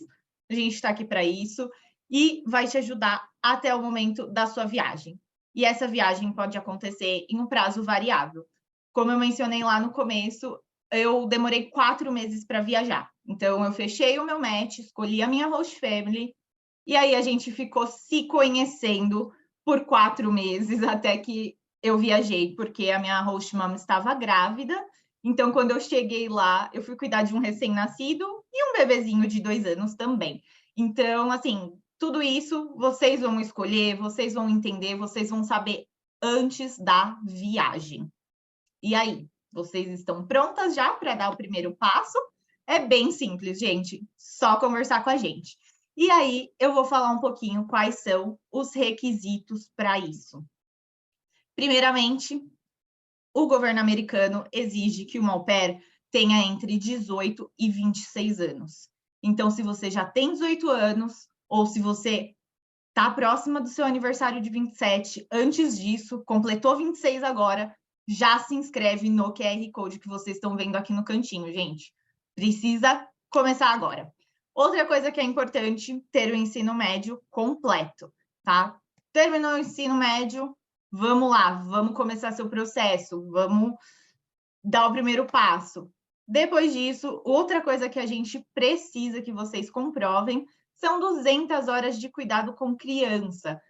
A: A gente está aqui para isso e vai te ajudar até o momento da sua viagem. E essa viagem pode acontecer em um prazo variável. Como eu mencionei lá no começo, eu demorei 4 meses para viajar. Então, eu fechei o meu match, escolhi a minha host family, e aí a gente ficou se conhecendo por 4 meses até que eu viajei, porque a minha host mom estava grávida. Então, quando eu cheguei lá, eu fui cuidar de um recém-nascido e um bebezinho de 2 anos também. Então, assim, tudo isso vocês vão escolher, vocês vão entender, vocês vão saber antes da viagem. E aí? Vocês estão prontas já para dar o primeiro passo? É bem simples, gente. Só conversar com a gente. E aí, eu vou falar um pouquinho quais são os requisitos para isso. Primeiramente, o governo americano exige que uma au pair tenha entre 18 e 26 anos. Então, se você já tem 18 anos, ou se você está próxima do seu aniversário de 27, antes disso, completou 26 agora, já se inscreve no QR Code que vocês estão vendo aqui no cantinho, gente. Precisa começar agora. Outra coisa que é importante, ter o ensino médio completo, tá? Terminou o ensino médio, vamos lá, vamos começar seu processo, vamos dar o primeiro passo. Depois disso, outra coisa que a gente precisa que vocês comprovem são 200 horas de cuidado com criança.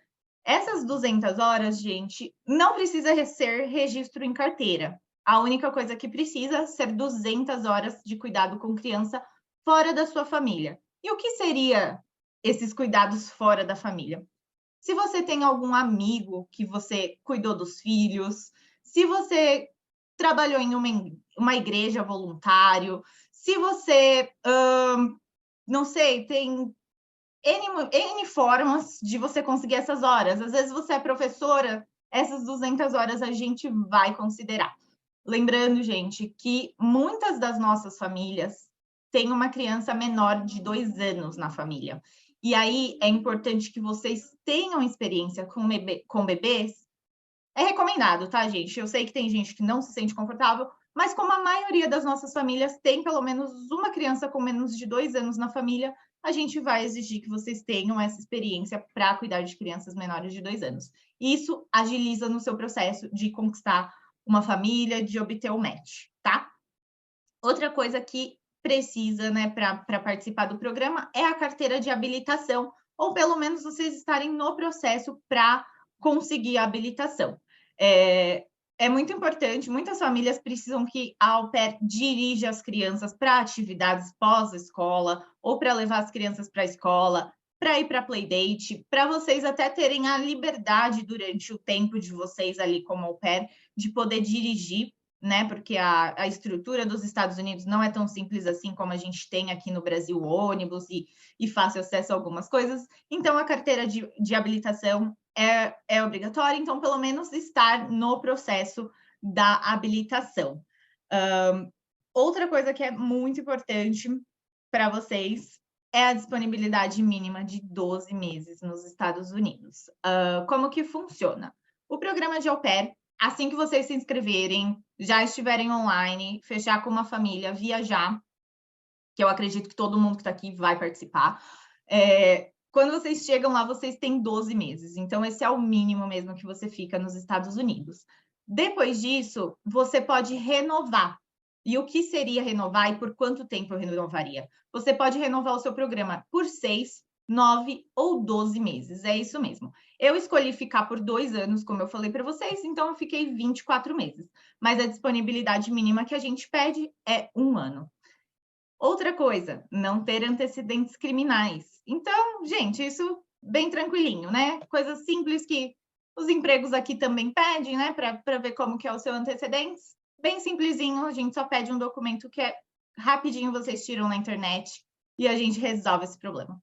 A: Essas 200 horas, gente, não precisa ser registro em carteira. A única coisa que precisa é ser 200 horas de cuidado com criança fora da sua família. E o que seria esses cuidados fora da família? Se você tem algum amigo que você cuidou dos filhos, se você trabalhou em uma igreja voluntário, se você, não sei, tem N formas de você conseguir essas horas. Às vezes você é professora, essas 200 horas a gente vai considerar. Lembrando, gente, que muitas das nossas famílias têm uma criança menor de 2 anos na família. E aí é importante que vocês tenham experiência com bebês. É recomendado, tá, gente? Eu sei que tem gente que não se sente confortável, mas como a maioria das nossas famílias tem pelo menos uma criança com menos de 2 anos na família, a gente vai exigir que vocês tenham essa experiência para cuidar de crianças menores de 2 anos. Isso agiliza no seu processo de conquistar uma família, de obter o match, tá? Outra coisa que precisa, né, para participar do programa é a carteira de habilitação, ou pelo menos vocês estarem no processo para conseguir a habilitação. É muito importante, muitas famílias precisam que a au pair dirija as crianças para atividades pós-escola, ou para levar as crianças para a escola, para ir para playdate, para vocês até terem a liberdade durante o tempo de vocês ali como au pair, de poder dirigir, né? Porque a estrutura dos Estados Unidos não é tão simples assim como a gente tem aqui no Brasil, ônibus e fácil acesso a algumas coisas. Então, a carteira de habilitação é obrigatória, então, pelo menos estar no processo da habilitação. Outra coisa que é muito importante para vocês é a disponibilidade mínima de 12 meses nos Estados Unidos. Como que funciona? O programa de au pair, assim que vocês se inscreverem, já estiverem online, fechar com uma família, viajar, que eu acredito que todo mundo que está aqui vai participar, quando vocês chegam lá, vocês têm 12 meses. Então, esse é o mínimo mesmo que você fica nos Estados Unidos. Depois disso, você pode renovar. E o que seria renovar e por quanto tempo eu renovaria? Você pode renovar o seu programa por 6, 9 ou 12 meses. É isso mesmo. Eu escolhi ficar por 2 anos, como eu falei para vocês, então eu fiquei 24 meses. Mas a disponibilidade mínima que a gente pede é 1 ano. Outra coisa, não ter antecedentes criminais. Então, gente, isso bem tranquilinho, né? Coisas simples que os empregos aqui também pedem, né? Para ver como que é o seu antecedentes. Bem simplesinho, a gente só pede um documento que é rapidinho, vocês tiram na internet e a gente resolve esse problema.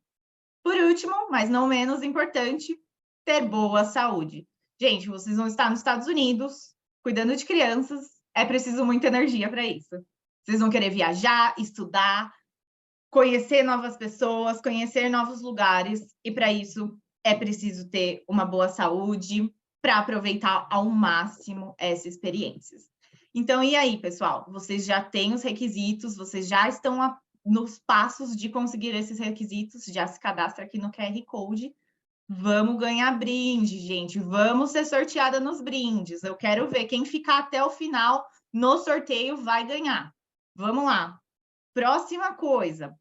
A: Por último, mas não menos importante, ter boa saúde. Gente, vocês vão estar nos Estados Unidos, cuidando de crianças, é preciso muita energia para isso. Vocês vão querer viajar, estudar, conhecer novas pessoas, conhecer novos lugares, e para isso é preciso ter uma boa saúde para aproveitar ao máximo essas experiências. Então, e aí, pessoal? Vocês já têm os requisitos, vocês já estão nos passos de conseguir esses requisitos, já se cadastra aqui no QR Code. Vamos ganhar brinde, gente. Vamos ser sorteada nos brindes. Eu quero ver quem ficar até o final no sorteio vai ganhar. Vamos lá. Próxima coisa.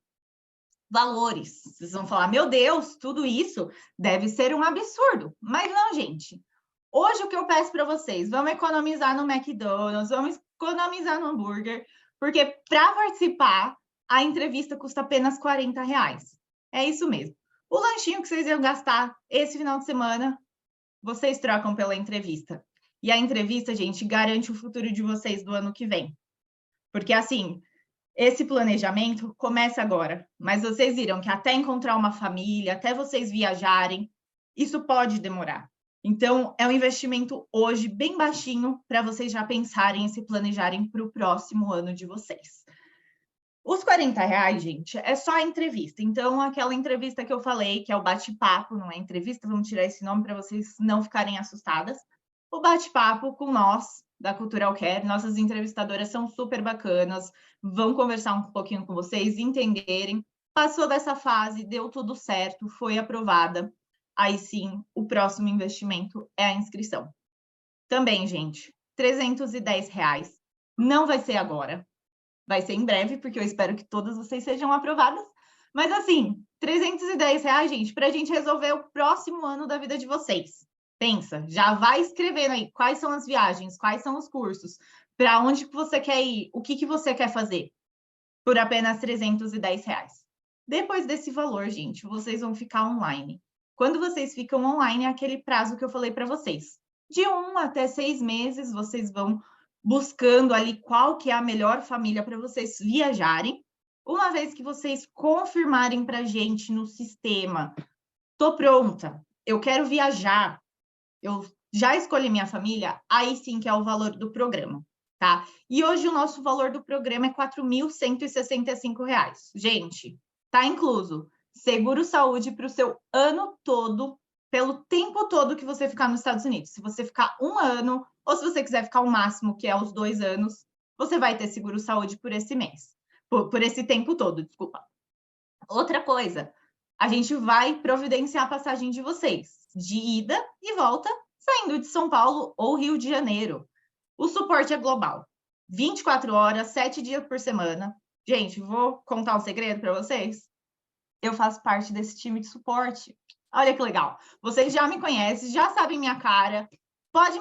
A: Valores. Vocês vão falar, meu Deus, tudo isso deve ser um absurdo. Mas não, gente. Hoje o que eu peço para vocês, vamos economizar no McDonald's, vamos economizar no hambúrguer, porque para participar, a entrevista custa apenas R$40. É isso mesmo. O lanchinho que vocês iam gastar esse final de semana, vocês trocam pela entrevista. E a entrevista, gente, garante o futuro de vocês do ano que vem. Porque, assim, esse planejamento começa agora, mas vocês viram que até encontrar uma família, até vocês viajarem, isso pode demorar. Então, é um investimento hoje bem baixinho para vocês já pensarem e se planejarem para o próximo ano de vocês. Os R$40, gente, é só a entrevista. Então, aquela entrevista que eu falei, que é o bate-papo, não é entrevista, vamos tirar esse nome para vocês não ficarem assustadas. O bate-papo com nós, da Cultural Care, nossas entrevistadoras são super bacanas, vão conversar um pouquinho com vocês, entenderem. Passou dessa fase, deu tudo certo, foi aprovada. Aí sim, o próximo investimento é a inscrição. Também, gente, R$310. Não vai ser agora. Vai ser em breve, porque eu espero que todas vocês sejam aprovadas. Mas assim, R$310, gente, para a gente resolver o próximo ano da vida de vocês. Pensa, já vai escrevendo aí quais são as viagens, quais são os cursos, para onde que você quer ir, o que você quer fazer, por apenas R$310. Depois desse valor, gente, vocês vão ficar online. Quando vocês ficam online, é aquele prazo que eu falei para vocês. De 1 até 6 meses, vocês vão buscando ali qual que é a melhor família para vocês viajarem. Uma vez que vocês confirmarem para a gente no sistema, tô pronta, eu quero viajar, eu já escolhi minha família, aí sim que é o valor do programa, tá? E hoje o nosso valor do programa é R$4.165. Gente, tá incluso seguro-saúde para o seu ano todo, pelo tempo todo que você ficar nos Estados Unidos. Se você ficar 1 ano, ou se você quiser ficar o máximo, que é os 2 anos, você vai ter seguro-saúde por esse mês. Por esse tempo todo, desculpa. Outra coisa, a gente vai providenciar a passagem de vocês, de ida e volta, saindo de São Paulo ou Rio de Janeiro. O suporte é global. 24 horas, 7 dias por semana. Gente, vou contar um segredo para vocês? Eu faço parte desse time de suporte. Olha que legal. Vocês já me conhecem, já sabem minha cara. Pode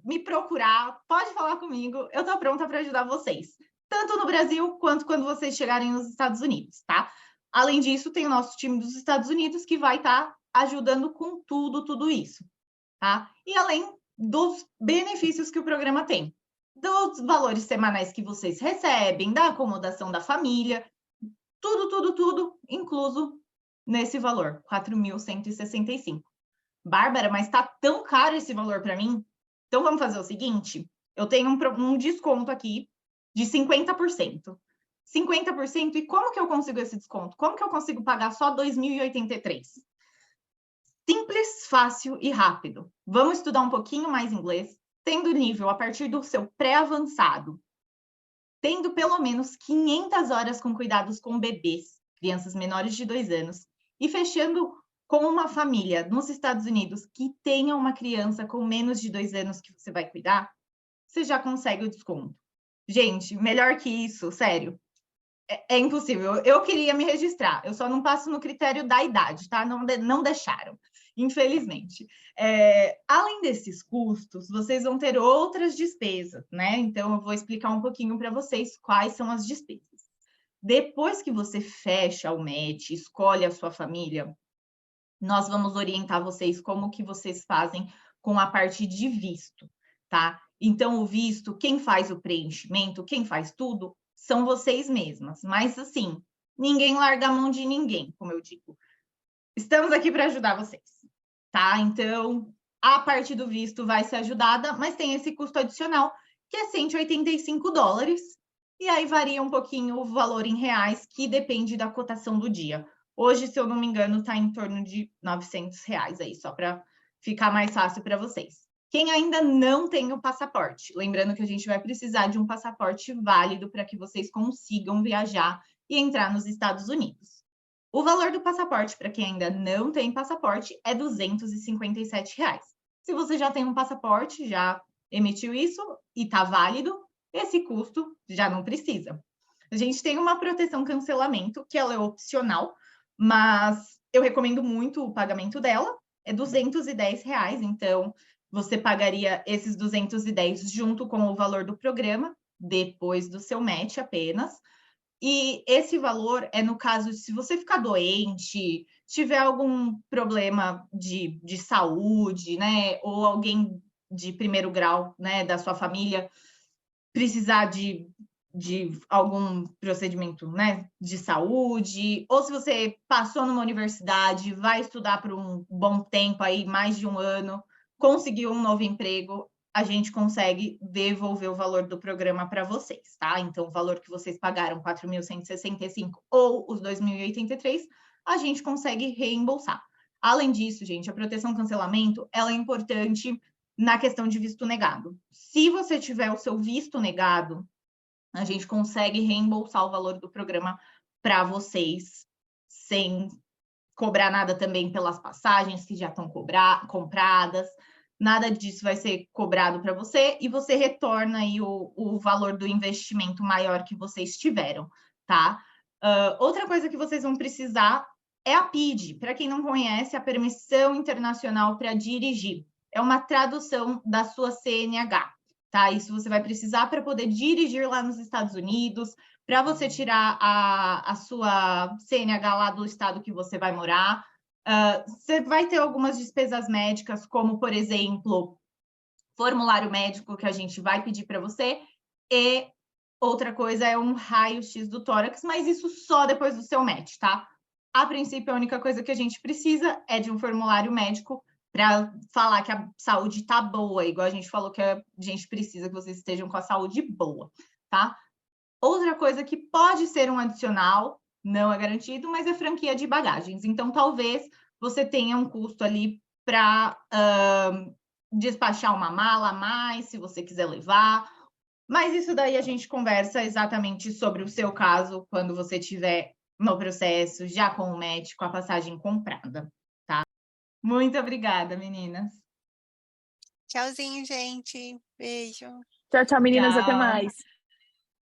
A: me procurar, pode falar comigo. Eu estou pronta para ajudar vocês. Tanto no Brasil, quanto quando vocês chegarem nos Estados Unidos, tá? Além disso, tem o nosso time dos Estados Unidos que vai estar ajudando com tudo isso, tá? E além dos benefícios que o programa tem. Dos valores semanais que vocês recebem, da acomodação da família, tudo incluso nesse valor, R$4.165. Bárbara, mas tá tão caro esse valor para mim? Então vamos fazer o seguinte, eu tenho um desconto aqui de 50%. 50%, e como que eu consigo esse desconto? Como que eu consigo pagar só R$2.083? Simples, fácil e rápido. Vamos estudar um pouquinho mais inglês, tendo nível a partir do seu pré-avançado, tendo pelo menos 500 horas com cuidados com bebês, crianças menores de 2 anos, e fechando com uma família nos Estados Unidos que tenha uma criança com menos de 2 anos que você vai cuidar, você já consegue o desconto. Gente, melhor que isso, sério. É impossível. Eu queria me registrar, eu só não passo no critério da idade, tá? Não deixaram, infelizmente. Além desses custos, vocês vão ter outras despesas, né? Então, eu vou explicar um pouquinho para vocês quais são as despesas. Depois que você fecha o match, escolhe a sua família, nós vamos orientar vocês como que vocês fazem com a parte de visto, tá? Então, o visto, quem faz o preenchimento, quem faz tudo, são vocês mesmas. Mas, assim, ninguém larga a mão de ninguém, como eu digo. Estamos aqui para ajudar vocês, tá? Então, a parte do visto vai ser ajudada, mas tem esse custo adicional, que é $185. E aí varia um pouquinho o valor em reais, que depende da cotação do dia. Hoje, se eu não me engano, está em torno de R$900 aí, só para ficar mais fácil para vocês. Quem ainda não tem o passaporte, lembrando que a gente vai precisar de um passaporte válido para que vocês consigam viajar e entrar nos Estados Unidos. O valor do passaporte, para quem ainda não tem passaporte, é R$257. Se você já tem um passaporte, já emitiu isso e está válido, esse custo já não precisa. A gente tem uma proteção cancelamento, que ela é opcional, mas eu recomendo muito o pagamento dela, é R$210, então você pagaria esses 210 junto com o valor do programa, depois do seu match apenas. E esse valor é no caso de se você ficar doente, tiver algum problema de saúde, né? Ou alguém de primeiro grau, né, da sua família, precisar de algum procedimento, né, de saúde, ou se você passou numa universidade, vai estudar por um bom tempo aí, mais de um ano, conseguiu um novo emprego, a gente consegue devolver o valor do programa para vocês, tá? Então, o valor que vocês pagaram, 4.165 ou os 2.083, a gente consegue reembolsar. Além disso, gente, a proteção cancelamento, ela é importante na questão de visto negado. Se você tiver o seu visto negado, a gente consegue reembolsar o valor do programa para vocês, sem cobrar nada também pelas passagens que já estão compradas. Nada disso vai ser cobrado para você e você retorna aí o valor do investimento maior que vocês tiveram, tá? Outra coisa que vocês vão precisar é a PID. Para quem não conhece, a Permissão Internacional para Dirigir. É uma tradução da sua CNH, tá? Isso você vai precisar para poder dirigir lá nos Estados Unidos, para você tirar a sua CNH lá do estado que você vai morar. Você vai ter algumas despesas médicas, como, por exemplo, formulário médico que a gente vai pedir para você, e outra coisa é um raio-x do tórax, mas isso só depois do seu match, tá? A princípio, a única coisa que a gente precisa é de um formulário médico para falar que a saúde está boa, igual a gente falou que a gente precisa que vocês estejam com a saúde boa, tá? Outra coisa que pode ser um adicional, não é garantido, mas é franquia de bagagens. Então, talvez você tenha um custo ali para despachar uma mala a mais, se você quiser levar. Mas isso daí a gente conversa exatamente sobre o seu caso, quando você estiver no processo, já com o match, com a passagem comprada, tá? Muito obrigada, meninas.
E: Tchauzinho, gente. Beijo.
P: Tchau, tchau, meninas. Até
A: Tchau.
P: mais.